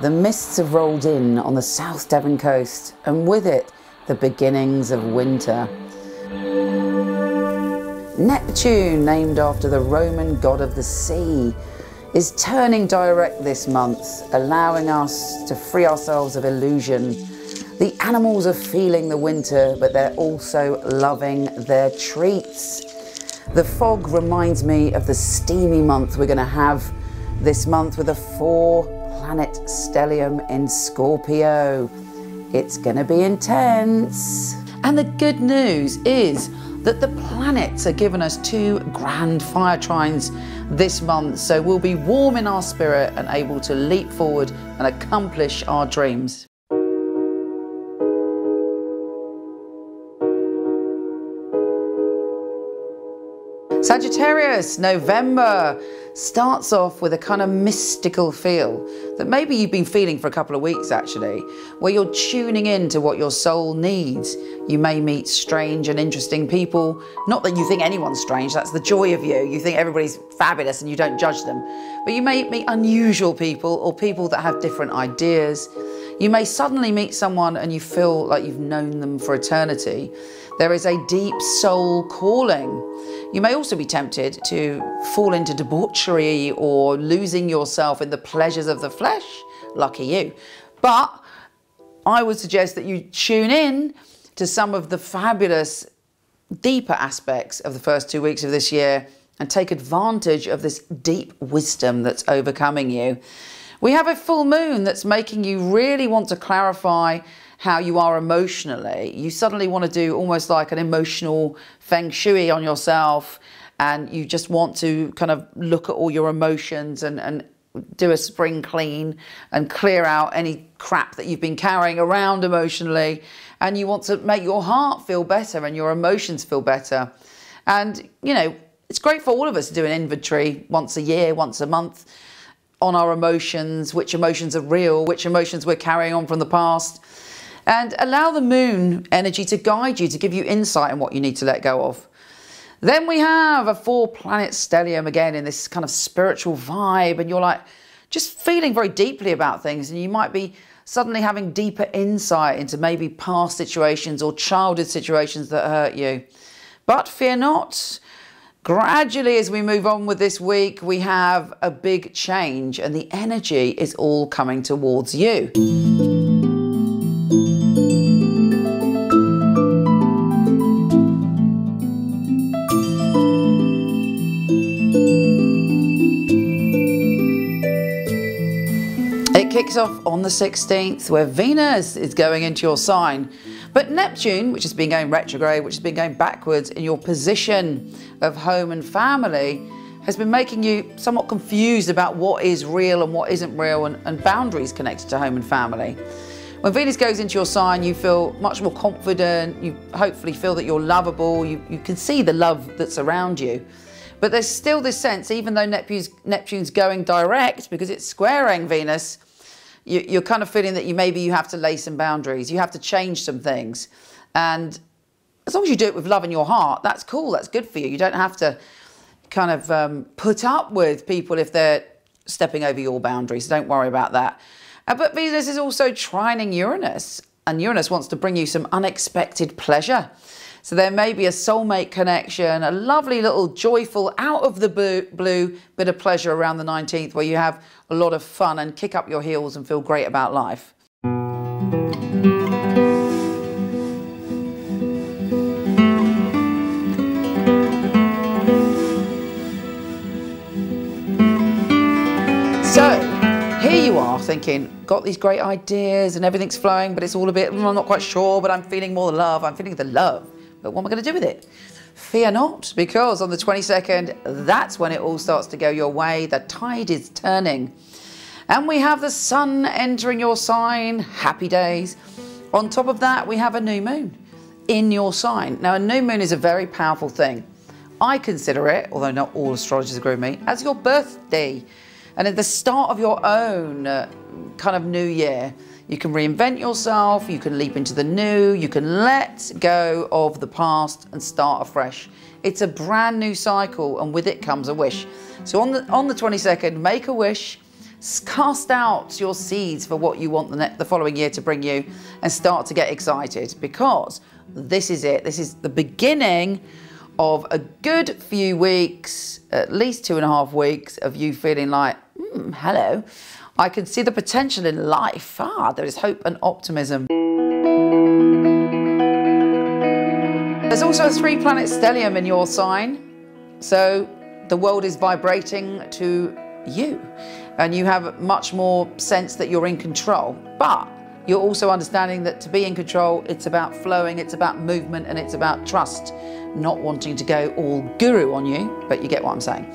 the mists have rolled in on the South Devon coast, and with it, the beginnings of winter. Neptune, named after the Roman god of the sea, is turning direct this month, allowing us to free ourselves of illusion. The animals are feeling the winter, but they're also loving their treats. The fog reminds me of the steamy month we're going to have this month with a 4-planet stellium in Scorpio. It's going to be intense. And the good news is that the planets are giving us 2 grand fire trines this month, so we'll be warm in our spirit and able to leap forward and accomplish our dreams. Sagittarius, November starts off with a kind of mystical feel that maybe you've been feeling for a couple of weeks actually, where you're tuning in to what your soul needs. You may meet strange and interesting people. Not that you think anyone's strange, that's the joy of you. You think everybody's fabulous and you don't judge them. But you may meet unusual people or people that have different ideas. You may suddenly meet someone and you feel like you've known them for eternity. There is a deep soul calling. You may also be tempted to fall into debauchery or losing yourself in the pleasures of the flesh. Lucky you. But I would suggest that you tune in to some of the fabulous, deeper aspects of the first 2 weeks of this year and take advantage of this deep wisdom that's overcoming you. We have a full moon that's making you really want to clarify how you are emotionally. You suddenly want to do almost like an emotional feng shui on yourself, and you just want to kind of look at all your emotions and do a spring clean and clear out any crap that you've been carrying around emotionally, and you want to make your heart feel better and your emotions feel better. And you know, it's great for all of us to do an inventory once a year, once a month, on our emotions, which emotions are real, which emotions we're carrying on from the past. And allow the moon energy to guide you, to give you insight on what you need to let go of. Then we have a 4-planet stellium again in this kind of spiritual vibe, and you're like just feeling very deeply about things, and you might be suddenly having deeper insight into maybe past situations or childhood situations that hurt you. But fear not. Gradually, as we move on with this week, we have a big change, and the energy is all coming towards you. It kicks off on the 16th, where Venus is going into your sign. But Neptune, which has been going retrograde, which has been going backwards in your position of home and family, has been making you somewhat confused about what is real and what isn't real, and boundaries connected to home and family. When Venus goes into your sign, you feel much more confident. You hopefully feel that you're lovable. You can see the love that's around you. But there's still this sense, even though Neptune's going direct because it's squaring Venus, you're kind of feeling that maybe you have to lay some boundaries. You have to change some things. And as long as you do it with love in your heart, that's cool. That's good for you. You don't have to kind of put up with people if they're stepping over your boundaries. Don't worry about that. But Venus is also trining Uranus, and Uranus wants to bring you some unexpected pleasure. So there may be a soulmate connection, a lovely little joyful out of the blue bit of pleasure around the 19th, where you have a lot of fun and kick up your heels and feel great about life. So here you are thinking, got these great ideas and everything's flowing, but it's all a bit, I'm not quite sure, but I'm feeling more love. I'm feeling the love. But what am I going to do with it? Fear not, because on the 22nd, that's when it all starts to go your way. The tide is turning. And we have the sun entering your sign. Happy days. On top of that, we have a new moon in your sign. Now, a new moon is a very powerful thing. I consider it, although not all astrologers agree with me, as your birthday. And at the start of your own kind of new year. You can reinvent yourself, you can leap into the new, you can let go of the past and start afresh. It's a brand new cycle, and with it comes a wish. So on the 22nd, make a wish, cast out your seeds for what you want the following year to bring you, and start to get excited, because this is it. This is the beginning of a good few weeks, at least 2.5 weeks, of you feeling like, hello, I can see the potential in life. There is hope and optimism. There's also a 3-planet stellium in your sign, so the world is vibrating to you, and you have much more sense that you're in control. But you're also understanding that to be in control, it's about flowing, it's about movement, and it's about trust, not wanting to go all guru on you, but you get what I'm saying.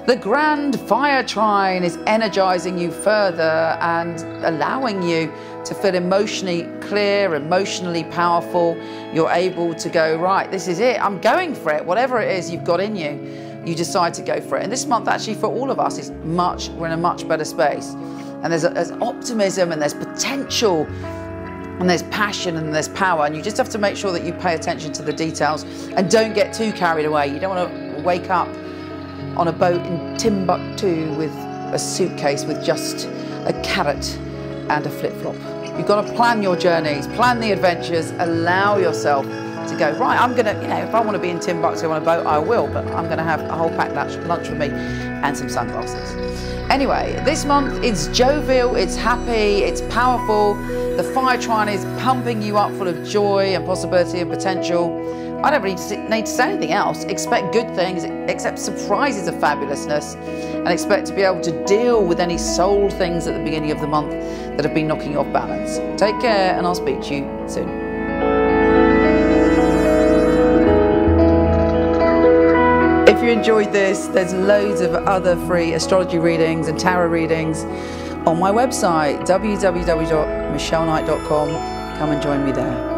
The grand fire trine is energizing you further and allowing you to feel emotionally clear, emotionally powerful. You're able to go, right, this is it, I'm going for it. Whatever it is you've got in you, you decide to go for it. And this month, actually, for all of us, we're in a much better space. And there's optimism, and there's potential, and there's passion, and there's power. And you just have to make sure that you pay attention to the details and don't get too carried away. You don't want to wake up on a boat in Timbuktu with a suitcase with just a carrot and a flip-flop. You've got to plan your journeys, plan the adventures, allow yourself to go, right, I'm gonna, if I want to be in Timbuktu on a boat, I will, but I'm gonna have a whole packed lunch for me and some sunglasses. Anyway, this month it's jovial, it's happy, it's powerful. The fire trine is pumping you up full of joy and possibility and potential. I don't really need to say anything else. Expect good things, accept surprises of fabulousness, and expect to be able to deal with any soul things at the beginning of the month that have been knocking you off balance. Take care, and I'll speak to you soon. If you enjoyed this, there's loads of other free astrology readings and tarot readings on my website, www.micheleknight.com. Come and join me there.